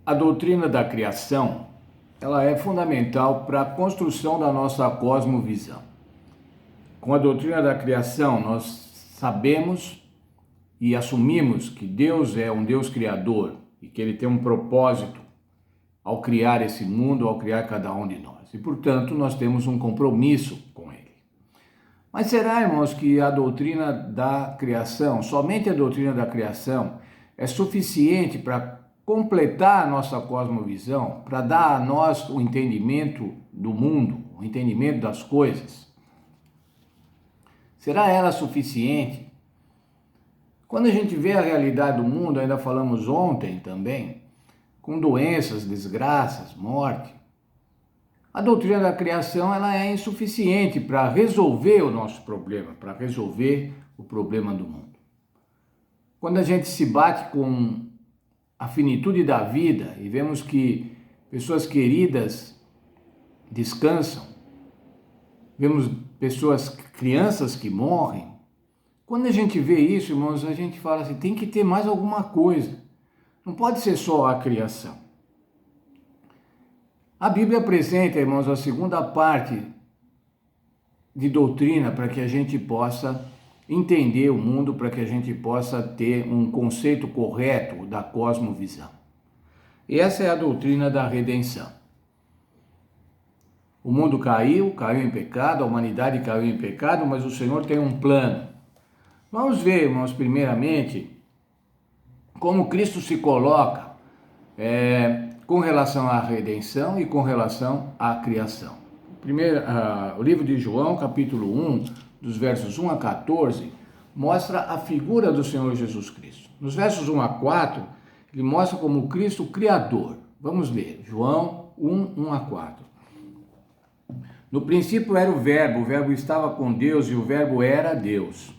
A doutrina da criação, ela é fundamental para a construção da nossa cosmovisão. Com a doutrina da criação, nós sabemos e assumimos que Deus é um Deus criador e que Ele tem um propósito ao criar esse mundo, ao criar cada um de nós. E, portanto, nós temos um compromisso com Ele. Mas será, irmãos, que a doutrina da criação, somente a doutrina da criação, é suficiente para completar a nossa cosmovisão, para dar a nós o entendimento do mundo, o entendimento das coisas? Será ela suficiente? Quando a gente vê a realidade do mundo, ainda falamos ontem também, com doenças, desgraças, morte, a doutrina da criação ela é insuficiente para resolver o nosso problema, para resolver o problema do mundo. Quando a gente se bate com a finitude da vida e vemos que pessoas queridas descansam, vemos crianças que morrem, quando a gente vê isso, irmãos, a gente fala assim, tem que ter mais alguma coisa. Não pode ser só a criação. A Bíblia apresenta, irmãos, a segunda parte de doutrina para que a gente possa entender o mundo, para que a gente possa ter um conceito correto da cosmovisão. E essa é a doutrina da redenção. O mundo caiu em pecado, a humanidade caiu em pecado, mas o Senhor tem um plano. Vamos ver, irmãos, primeiramente, como Cristo se coloca com relação à redenção e com relação à criação. Primeiro, o livro de João, capítulo 1, dos versos 1 a 14, mostra a figura do Senhor Jesus Cristo. Nos versos 1 a 4, ele mostra como Cristo Criador. Vamos ler, João 1, 1 a 4. No princípio era o Verbo estava com Deus e o Verbo era Deus.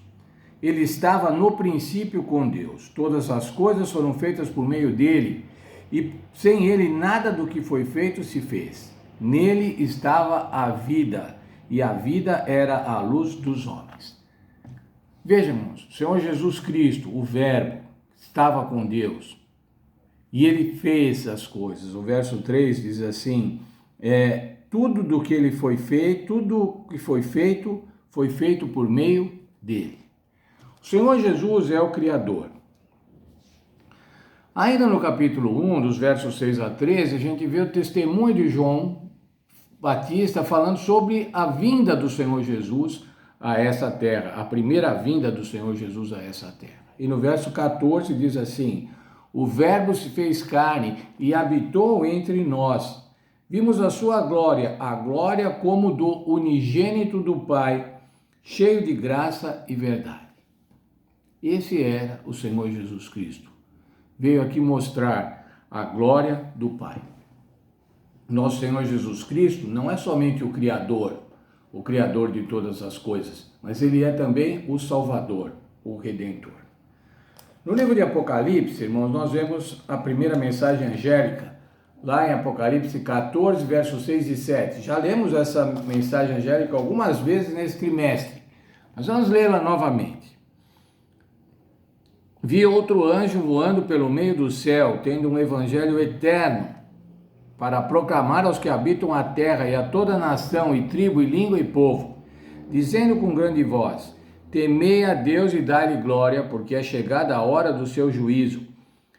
Ele estava no princípio com Deus. Todas as coisas foram feitas por meio dele, e sem ele nada do que foi feito se fez. Nele estava a vida, e a vida era a luz dos homens. Vejam, irmãos, o Senhor Jesus Cristo, o Verbo, estava com Deus, e ele fez as coisas. O verso 3 diz assim, tudo do que ele foi feito, tudo que foi feito por meio dele. O Senhor Jesus é o Criador. Ainda no capítulo 1, dos versos 6 a 13, a gente vê o testemunho de João Batista falando sobre a vinda do Senhor Jesus a essa terra, a primeira vinda do Senhor Jesus a essa terra. E no verso 14 diz assim, o Verbo se fez carne e habitou entre nós. Vimos a sua glória, a glória como do unigênito do Pai, cheio de graça e verdade. Esse era o Senhor Jesus Cristo. Veio aqui mostrar a glória do Pai. Nosso Senhor Jesus Cristo não é somente o Criador de todas as coisas, mas Ele é também o Salvador, o Redentor. No livro de Apocalipse, irmãos, nós vemos a primeira mensagem angélica, lá em Apocalipse 14, versos 6 e 7. Já lemos essa mensagem angélica algumas vezes nesse trimestre, mas vamos lê-la novamente. Vi outro anjo voando pelo meio do céu, tendo um evangelho eterno, para proclamar aos que habitam a terra e a toda nação, e tribo, e língua, e povo, dizendo com grande voz, temei a Deus e dai-lhe glória, porque é chegada a hora do seu juízo,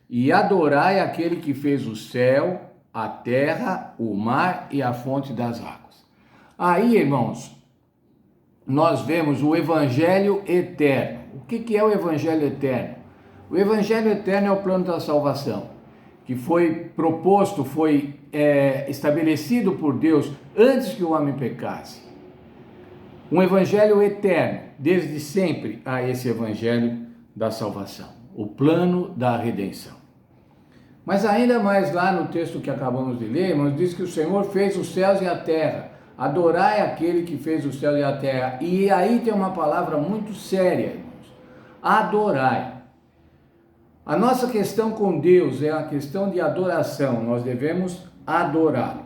e adorai aquele que fez o céu, a terra, o mar e a fonte das águas. Aí, irmãos, nós vemos o evangelho eterno. O que é o evangelho eterno? O evangelho eterno é o plano da salvação, que foi proposto, foi estabelecido por Deus antes que o homem pecasse. Um evangelho eterno, desde sempre há esse evangelho da salvação, o plano da redenção. Mas ainda mais lá no texto que acabamos de ler, irmãos, diz que o Senhor fez os céus e a terra. Adorai aquele que fez o céu e a terra. E aí tem uma palavra muito séria, irmãos. Adorai. A nossa questão com Deus é a questão de adoração. Nós devemos adorá-lo.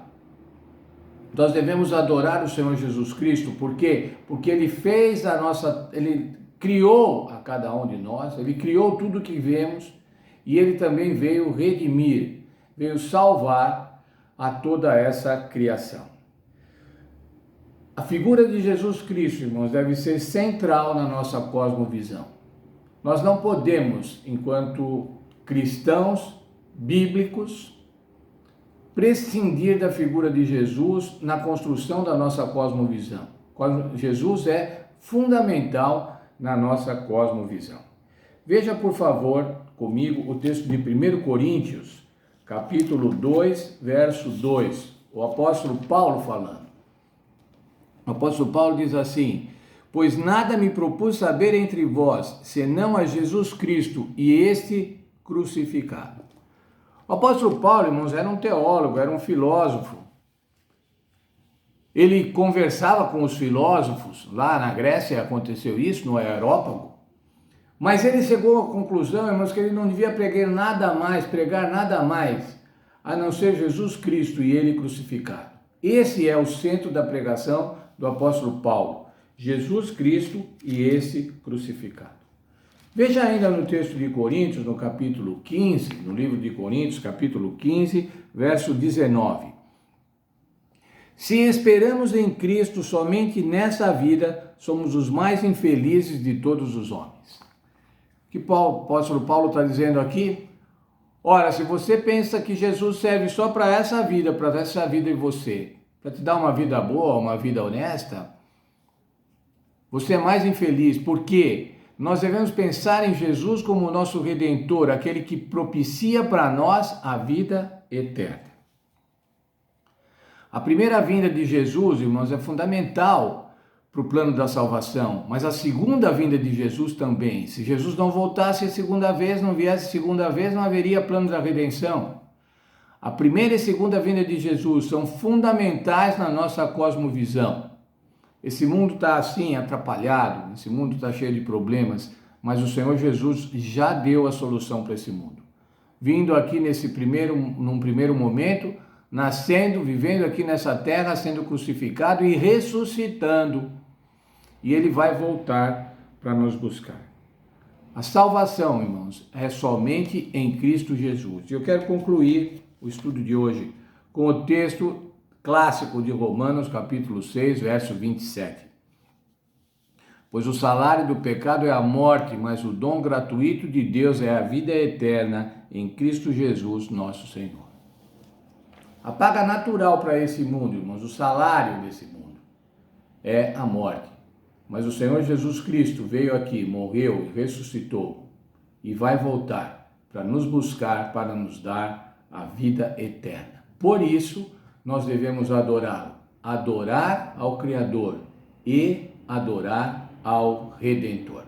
Nós devemos adorar o Senhor Jesus Cristo. Por quê? Porque Ele fez Ele criou a cada um de nós, Ele criou tudo que vemos e Ele também veio redimir. veio salvar a toda essa criação. A figura de Jesus Cristo, irmãos, deve ser central na nossa cosmovisão. Nós não podemos, enquanto cristãos bíblicos, prescindir da figura de Jesus na construção da nossa cosmovisão. Jesus é fundamental na nossa cosmovisão. Veja, por favor, comigo o texto de 1 Coríntios, capítulo 2, verso 2. O apóstolo Paulo falando. O apóstolo Paulo diz assim: pois nada me propus saber entre vós, senão a Jesus Cristo e este crucificado. O apóstolo Paulo, irmãos, era um teólogo, era um filósofo. Ele conversava com os filósofos, lá na Grécia aconteceu isso, no Areópago, mas ele chegou à conclusão, irmãos, que ele não devia pregar nada mais, a não ser Jesus Cristo e ele crucificado. Esse é o centro da pregação do apóstolo Paulo, Jesus Cristo e esse crucificado. Veja ainda no texto de Coríntios, no capítulo 15, no livro de Coríntios, capítulo 15, verso 19. Se esperamos em Cristo somente nessa vida, somos os mais infelizes de todos os homens. O que o apóstolo Paulo está dizendo aqui? Ora, se você pensa que Jesus serve só para essa vida de você, para te dar uma vida boa, uma vida honesta, você é mais infeliz, porque nós devemos pensar em Jesus como o nosso Redentor, aquele que propicia para nós a vida eterna. A primeira vinda de Jesus, irmãos, é fundamental para o plano da salvação, mas a segunda vinda de Jesus também. Se Jesus não voltasse a segunda vez, não viesse a segunda vez, não haveria plano da redenção. A primeira e segunda vinda de Jesus são fundamentais na nossa cosmovisão. Esse mundo está assim, atrapalhado, esse mundo está cheio de problemas, mas o Senhor Jesus já deu a solução para esse mundo. Vindo aqui num primeiro momento, nascendo, vivendo aqui nessa terra, sendo crucificado e ressuscitando. E ele vai voltar para nos buscar. A salvação, irmãos, é somente em Cristo Jesus. E eu quero concluir o estudo de hoje com o texto clássico de Romanos, capítulo 6, verso 27. Pois o salário do pecado é a morte, mas o dom gratuito de Deus é a vida eterna em Cristo Jesus, nosso Senhor. A paga natural para esse mundo, irmãos, o salário desse mundo é a morte. Mas o Senhor Jesus Cristo veio aqui, morreu e ressuscitou e vai voltar para nos buscar, para nos dar a vida eterna. Por isso, nós devemos adorá-lo, adorar ao Criador e adorar ao Redentor.